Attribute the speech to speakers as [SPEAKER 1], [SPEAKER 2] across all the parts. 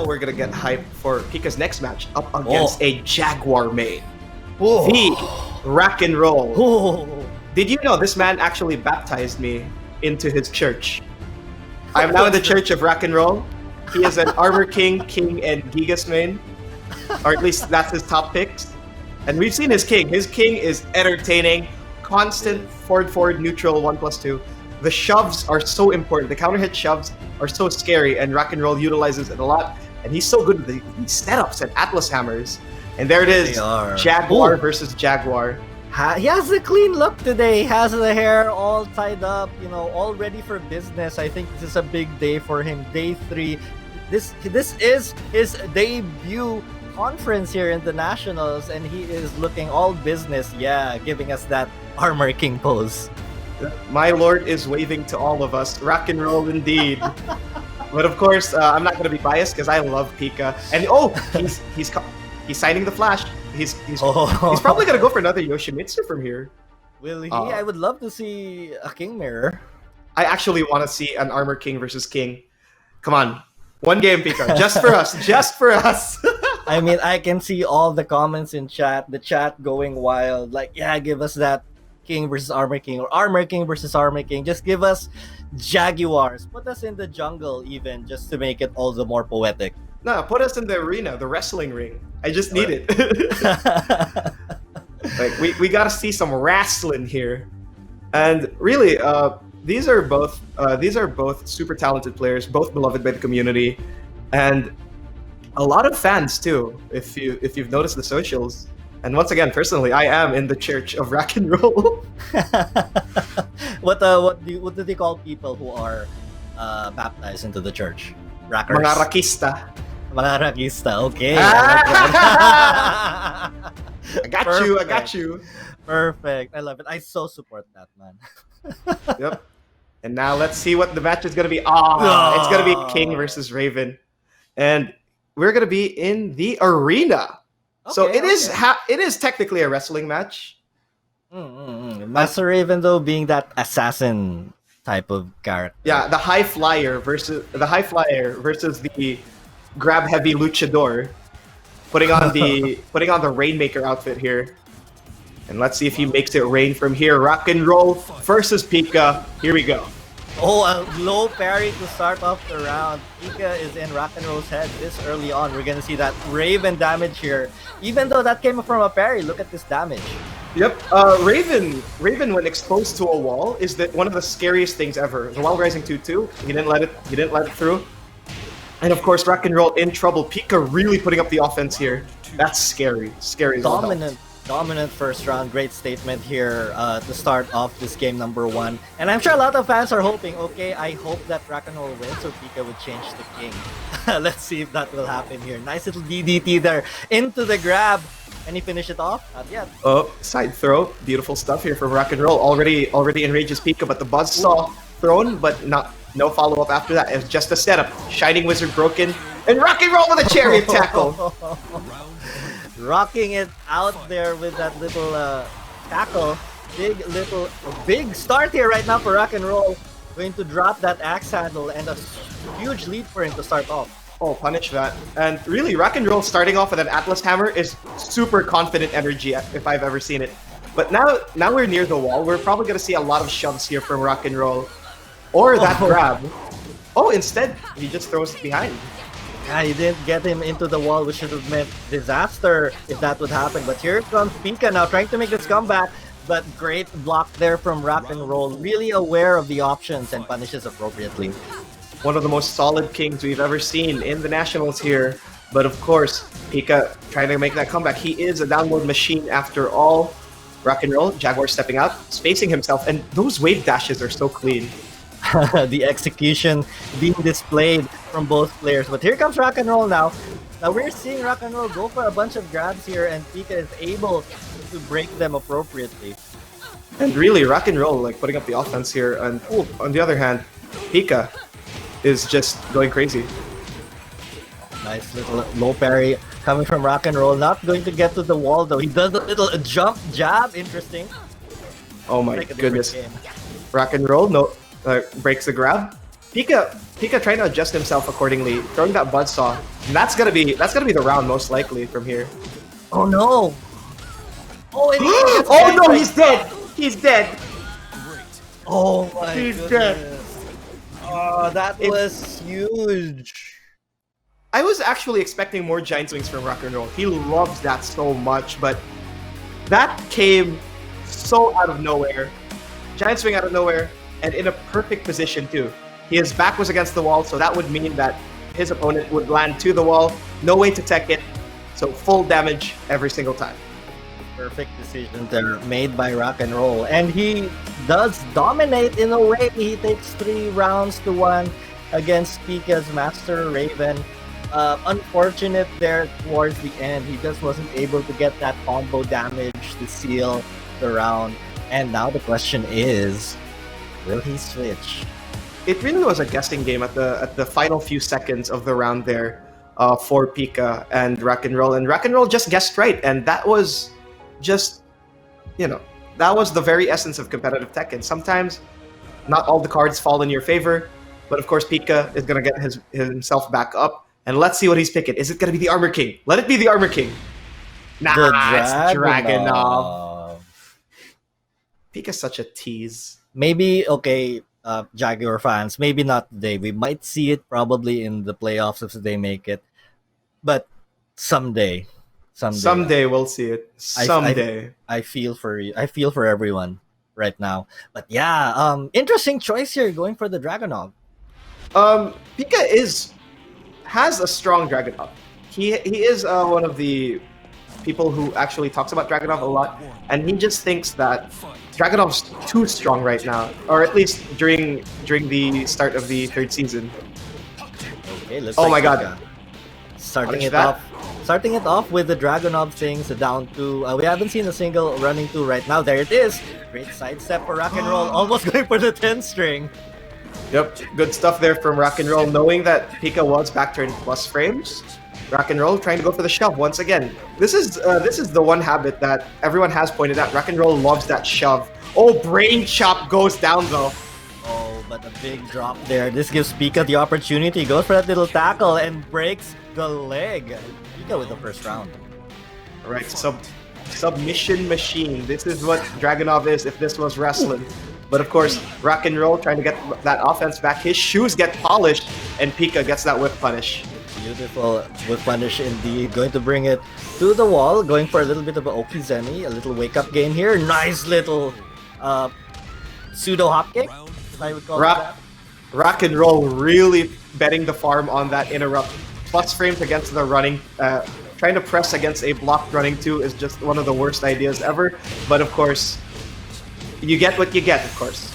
[SPEAKER 1] now we're gonna get hype for Pica's next match up against a Jaguar main.
[SPEAKER 2] Whoa.
[SPEAKER 1] The RakEnRoL.
[SPEAKER 2] Oh.
[SPEAKER 1] Did you know this man actually baptized me into his church? I'm now in the church of RakEnRoL. He is an Armor King, and Gigas main. Or at least that's his top picks. And we've seen his king. His king is entertaining. Constant forward, neutral, 1+2. The shoves are so important. The counter hit shoves are so scary, and RakEnRoL utilizes it a lot. And he's so good with these setups and Atlas hammers. And there it is, Jaguar versus Jaguar.
[SPEAKER 2] He has a clean look today. Has the hair all tied up, all ready for business. I think this is a big day for him. Day 3. This is his debut conference here in the Nationals, and he is looking all business. Yeah, giving us that Armor King pose.
[SPEAKER 1] My lord is waving to all of us. RakEnRoL indeed. But of course, I'm not going to be biased because I love Pica. And he's signing the flash. He's probably going to go for another Yoshimitsu from here.
[SPEAKER 2] Will he? I would love to see a King Mirror.
[SPEAKER 1] I actually want to see an Armor King versus King. Come on. One game, Pica. Just for us. Just for us.
[SPEAKER 2] I mean, I can see all the comments in chat. The chat going wild. Like, yeah, give us that King versus Armor King, or Armor King versus Armor King. Just give us Jaguars. Put us in the jungle even, just to make it all the more poetic.
[SPEAKER 1] No, put us in the arena, the wrestling ring. I just need it. Like we gotta see some wrestling here. And really, these are both super talented players, both beloved by the community, and a lot of fans too. If you've noticed the socials. And once again, personally, I am in the church of RakEnRoL.
[SPEAKER 2] What do they call people who are baptized into the church? Rackers.
[SPEAKER 1] Mga rakista.
[SPEAKER 2] Mga rakista, okay.
[SPEAKER 1] I got you.
[SPEAKER 2] Perfect. I love it. I so support that, man.
[SPEAKER 1] Yep. And now let's see what the match is going to be. It's going to be King versus Raven. And we're going to be in the arena. Okay, so it is technically a wrestling match.
[SPEAKER 2] Master Raven, though, being that assassin type of character.
[SPEAKER 1] Yeah, the high flyer versus the grab heavy luchador, putting on the Rainmaker outfit here. And let's see if he makes it rain from here. RakEnRoL versus Pica. Here we go.
[SPEAKER 2] Oh, a low parry to start off the round. Pica is in RakEnRoL's head this early on. We're gonna see that Raven damage here. Even though that came from a parry, look at this damage.
[SPEAKER 1] Yep, Raven when exposed to a wall is one of the scariest things ever. The wall rising 2-2. He didn't let it through. And of course, RakEnRoL in trouble. Pica really putting up the offense here. That's scary. Scary as well.
[SPEAKER 2] Dominant first round. Great statement here to start off this game number 1. And I'm sure a lot of fans are hoping, okay, I hope that RakEnRoL wins so Pica would change the king. Let's see if that will happen here. Nice little DDT there into the grab. And he finished it off? Not yet.
[SPEAKER 1] Oh, side throw. Beautiful stuff here from RakEnRoL. Already enrages Pica, but the buzzsaw thrown, but no follow-up after that. It was just a setup. Shining Wizard broken. And RakEnRoL with a chariot tackle.
[SPEAKER 2] Rocking it out there with that little tackle. Big start here right now for RakEnRoL. Going to drop that axe handle, and a huge lead for him to start off.
[SPEAKER 1] Oh, punish that. And really, RakEnRoL starting off with an Atlas Hammer is super confident energy if I've ever seen it. But now we're near the wall. We're probably going to see a lot of shoves here from RakEnRoL. Or that grab. Oh, instead, he just throws it behind.
[SPEAKER 2] Yeah, he didn't get him into the wall, which should have meant disaster if that would happen. But here comes Pica now, trying to make this comeback. But great block there from RakEnRoL. Really aware of the options and punishes appropriately.
[SPEAKER 1] One of the most solid kings we've ever seen in the Nationals here. But of course, Pica trying to make that comeback. He is a download machine after all. RakEnRoL, Jaguar stepping out, spacing himself. And those wave dashes are so clean.
[SPEAKER 2] The execution being displayed from both players. But here comes RakEnRoL now. Now we're seeing RakEnRoL go for a bunch of grabs here, and Pica is able to break them appropriately.
[SPEAKER 1] And really, RakEnRoL like putting up the offense here. And on the other hand, Pica is just going crazy.
[SPEAKER 2] Nice little low parry coming from RakEnRoL. Not going to get to the wall though. He does a little jump jab. Interesting.
[SPEAKER 1] Oh my goodness. RakEnRoL breaks the grab. Pika trying to adjust himself accordingly, throwing that buzzsaw. And that's gonna be the round most likely from here.
[SPEAKER 2] Oh no! Oh, and
[SPEAKER 1] oh no, he's dead! He's dead!
[SPEAKER 2] Oh my
[SPEAKER 1] He's
[SPEAKER 2] goodness.
[SPEAKER 1] dead.
[SPEAKER 2] Oh, that was huge.
[SPEAKER 1] I was actually expecting more giant swings from RakEnRoL. He loves that so much, but that came so out of nowhere. Giant swing out of nowhere, and in a perfect position too. His back was against the wall, so that would mean that his opponent would land to the wall. No way to tech it, so full damage every single time.
[SPEAKER 2] Perfect decision there made by RakEnRoL, and he does dominate in a way. He takes 3 rounds to 1 against Pika's Master Raven. Unfortunate there towards the end. He just wasn't able to get that combo damage to seal the round. And now the question is, will he switch?
[SPEAKER 1] It really was a guessing game at the final few seconds of the round there for Pika and RakEnRoL. And RakEnRoL just guessed right, and that was just, that was the very essence of competitive Tekken. Sometimes not all the cards fall in your favor, but of course Pika is going to get himself back up. And let's see what he's picking. Is it going to be the Armor King? Let it be the Armor King. Nah, it's Dragunov. Pika's such a tease.
[SPEAKER 2] Maybe, okay, Jaguar fans, maybe not today. We might see it probably in the playoffs if they make it. But someday.
[SPEAKER 1] Someday we'll see it. Someday.
[SPEAKER 2] I feel for you. I feel for everyone right now. But yeah, interesting choice here going for the Dragunov.
[SPEAKER 1] Pika has a strong Dragunov. He is one of the people who actually talks about Dragunov a lot, and he just thinks that Dragunov's too strong right now, or at least during the start of the 3rd season.
[SPEAKER 2] Okay, let's
[SPEAKER 1] oh my god.
[SPEAKER 2] Starting it off with the Dragunov things, down 2. We haven't seen a single running 2 right now. There it is. Great sidestep for RakEnRoL, almost going for the 10 string.
[SPEAKER 1] Yep, good stuff there from RakEnRoL, knowing that Pika was back turn plus frames. RakEnRoL trying to go for the shove once again. This is the one habit that everyone has pointed out. RakEnRoL loves that shove. Oh, Brain Chop goes down though.
[SPEAKER 2] Oh, but a big drop there. This gives Pika the opportunity. He goes for that little tackle and breaks the leg. Pika with the first round.
[SPEAKER 1] Alright, submission machine. This is what Dragunov is if this was wrestling. But of course, RakEnRoL trying to get that offense back. His shoes get polished, and Pika gets that whip punish.
[SPEAKER 2] Beautiful whip punish indeed. Going to bring it to the wall. Going for a little bit of an Okizemi. A little wake-up game here. Nice little pseudo hop kick, if I would call it that.
[SPEAKER 1] RakEnRoL really betting the farm on that interrupt. Plus frames against the running. Trying to press against a blocked running 2 is just one of the worst ideas ever. But of course, you get what you get, of course.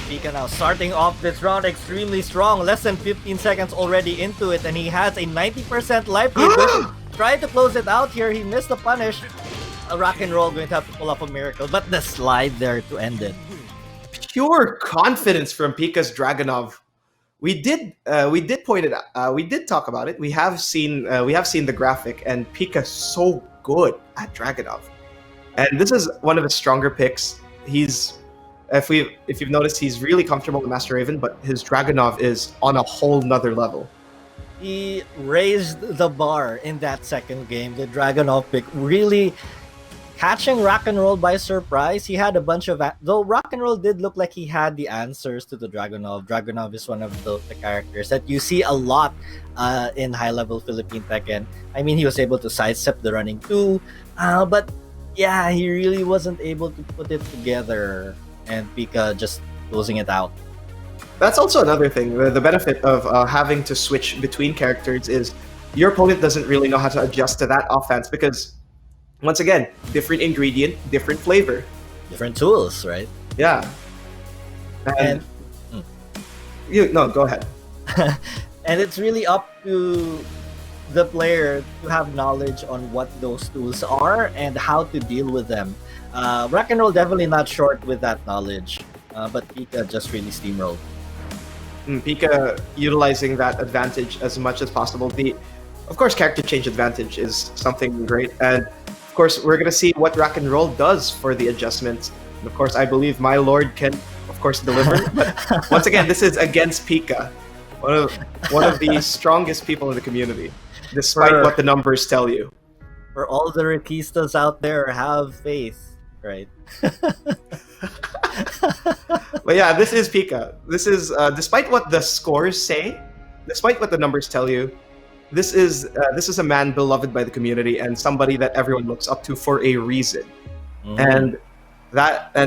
[SPEAKER 2] Pika now starting off this round extremely strong. Less than 15 seconds already into it, and he has a 90% life lead. Trying to close it out here. He missed the punish. RakEnRoL going to have to pull off a miracle, but the slide there to end it.
[SPEAKER 1] Pure confidence from Pika's Dragunov. We did point it out. We did talk about it. We have seen the graphic, and Pika's so good at Dragunov. And this is one of his stronger picks. If you've noticed, he's really comfortable with Master Raven, but his Dragunov is on a whole nother level.
[SPEAKER 2] He raised the bar in that second game. The Dragunov pick really catching RakEnRoL by surprise. He had a bunch of... Though RakEnRoL did look like he had the answers to the Dragunov. Dragunov is one of the characters that you see a lot in high-level Philippine Tekken. I mean, he was able to sidestep the running 2, but yeah, he really wasn't able to put it together, and Pika just closing it out.
[SPEAKER 1] That's also another thing. The benefit of having to switch between characters is your opponent doesn't really know how to adjust to that offense because, once again, different ingredient, different flavor.
[SPEAKER 2] Different tools, right?
[SPEAKER 1] Yeah. And go ahead.
[SPEAKER 2] And it's really up to the player to have knowledge on what those tools are and how to deal with them. RakEnRoL definitely not short with that knowledge, but Pika just really steamrolled.
[SPEAKER 1] Pika utilizing that advantage as much as possible. Of course, character change advantage is something great, and of course, we're gonna see what RakEnRoL does for the adjustments. And of course, I believe my lord can, of course, deliver. But once again, this is against Pica, one of the strongest people in the community, despite what the numbers tell you.
[SPEAKER 2] For all the Rakistas out there, have faith, right?
[SPEAKER 1] But yeah, this is Pica. This is despite what the scores say, despite what the numbers tell you, this is a man beloved by the community and somebody that everyone looks up to for a reason. And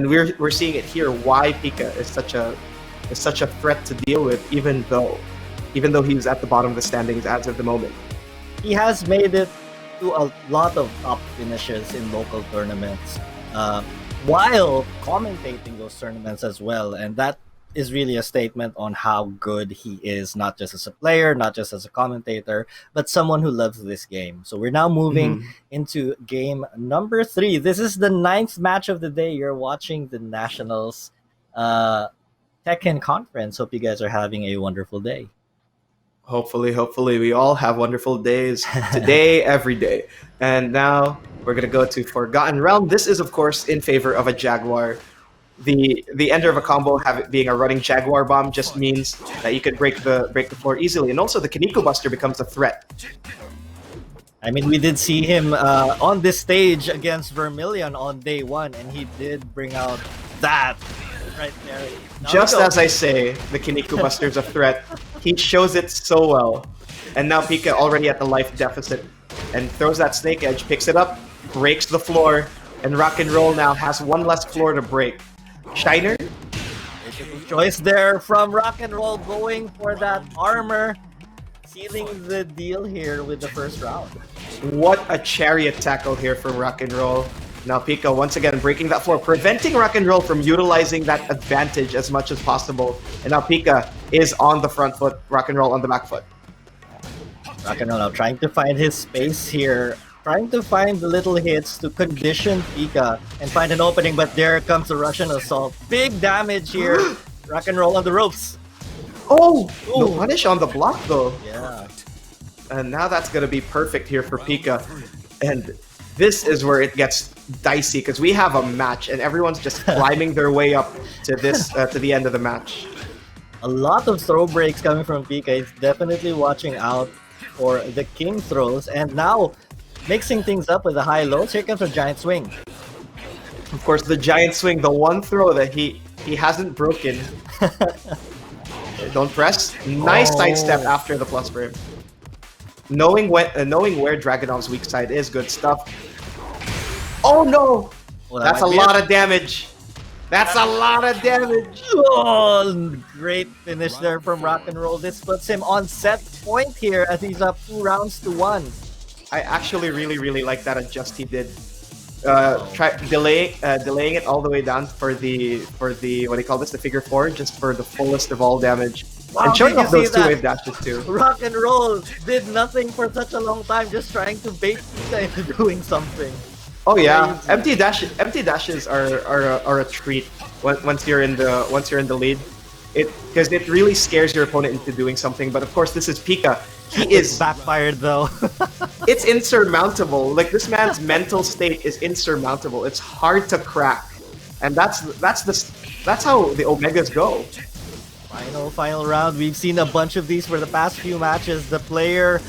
[SPEAKER 1] we're seeing it here why Pica is such a threat to deal with, even though he's at the bottom of the standings as of the moment.
[SPEAKER 2] He has made it to a lot of top finishes in local tournaments, while commentating those tournaments as well, and that is really a statement on how good he is, not just as a player, not just as a commentator, but someone who loves this game. So we're now moving into game number 3. This is the 9th match of the day. You're watching the Nationals Tekken conference. Hope you guys are having a wonderful day.
[SPEAKER 1] Hopefully we all have wonderful days today, every day. And now we're gonna go to Forgotten Realm. This is of course in favor of a Jaguar. The ender of a combo being a running Jaguar bomb just means that you could break the floor easily, and also the Kaneko Buster becomes a threat.
[SPEAKER 2] I mean, we did see him on this stage against Vermilion on day 1, and he did bring out that right there.
[SPEAKER 1] Just as I say, the Kaneko Buster is a threat. He shows it so well. And now Pica already at the life deficit and throws that Snake Edge, picks it up, breaks the floor, and RakEnRoL now has one less floor to break. Shiner?
[SPEAKER 2] Choice there from RakEnRoL going for that armor, sealing the deal here with the first round.
[SPEAKER 1] What a chariot tackle here from RakEnRoL. Now Pica once again breaking that floor, preventing RakEnRoL from utilizing that advantage as much as possible. And now Pica is on the front foot, RakEnRoL on the back foot.
[SPEAKER 2] RakEnRoL now trying to find his space here, trying to find the little hits to condition Pica and find an opening, but there comes the Russian assault. Big damage here. RakEnRoL on the ropes.
[SPEAKER 1] Oh! No punish on the block though.
[SPEAKER 2] Yeah.
[SPEAKER 1] And now that's going to be perfect here for Pica. And this is where it gets dicey because we have a match and everyone's just climbing their way up to this to the end of the match.
[SPEAKER 2] A lot of throw breaks coming from Pica. He's definitely watching out for the king throws, and now mixing things up with the high lows. Here comes a giant swing.
[SPEAKER 1] Of course, the giant swing, the one throw that he hasn't broken. Don't press. Nice sidestep after the plus frame. Knowing where Dragunov's weak side is, good stuff. Oh no!
[SPEAKER 2] Well,
[SPEAKER 1] that's a lot of damage. That's a lot of damage.
[SPEAKER 2] Oh, great finish there from RakEnRoL. This puts him on set point here as he's up 2 rounds to 1.
[SPEAKER 1] I actually really like that adjust he did. Delaying it all the way down for the what do you call this, the figure 4, just for the fullest of all damage.
[SPEAKER 2] Wow,
[SPEAKER 1] and showing off those 2-wave
[SPEAKER 2] that?
[SPEAKER 1] dashes too.
[SPEAKER 2] RakEnRoL did nothing for such a long time, just trying to bait Pica into doing something.
[SPEAKER 1] Oh yeah, empty dashes are a treat once you're in the lead. Because it really scares your opponent into doing something. But of course, this is Pica. He is
[SPEAKER 2] backfired though.
[SPEAKER 1] It's insurmountable. Like, this man's mental state is insurmountable. It's hard to crack, and that's how the Omegas go.
[SPEAKER 2] Final round. We've seen a bunch of these for the past few matches. The player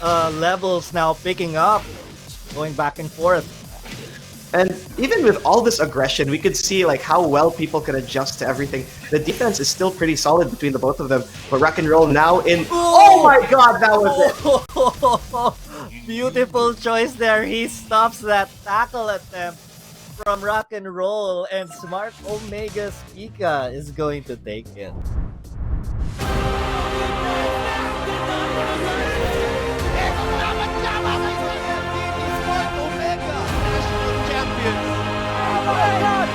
[SPEAKER 2] levels now picking up, going back and forth.
[SPEAKER 1] And even with all this aggression, we could see like how well people can adjust to everything. The defense is still pretty solid between the both of them. But RakEnRoL now in... Oh my god, that was
[SPEAKER 2] it! Beautiful choice there. He stops that tackle attempt from RakEnRoL, and Smart Omega's Pica is going to take it.
[SPEAKER 3] Oh my god,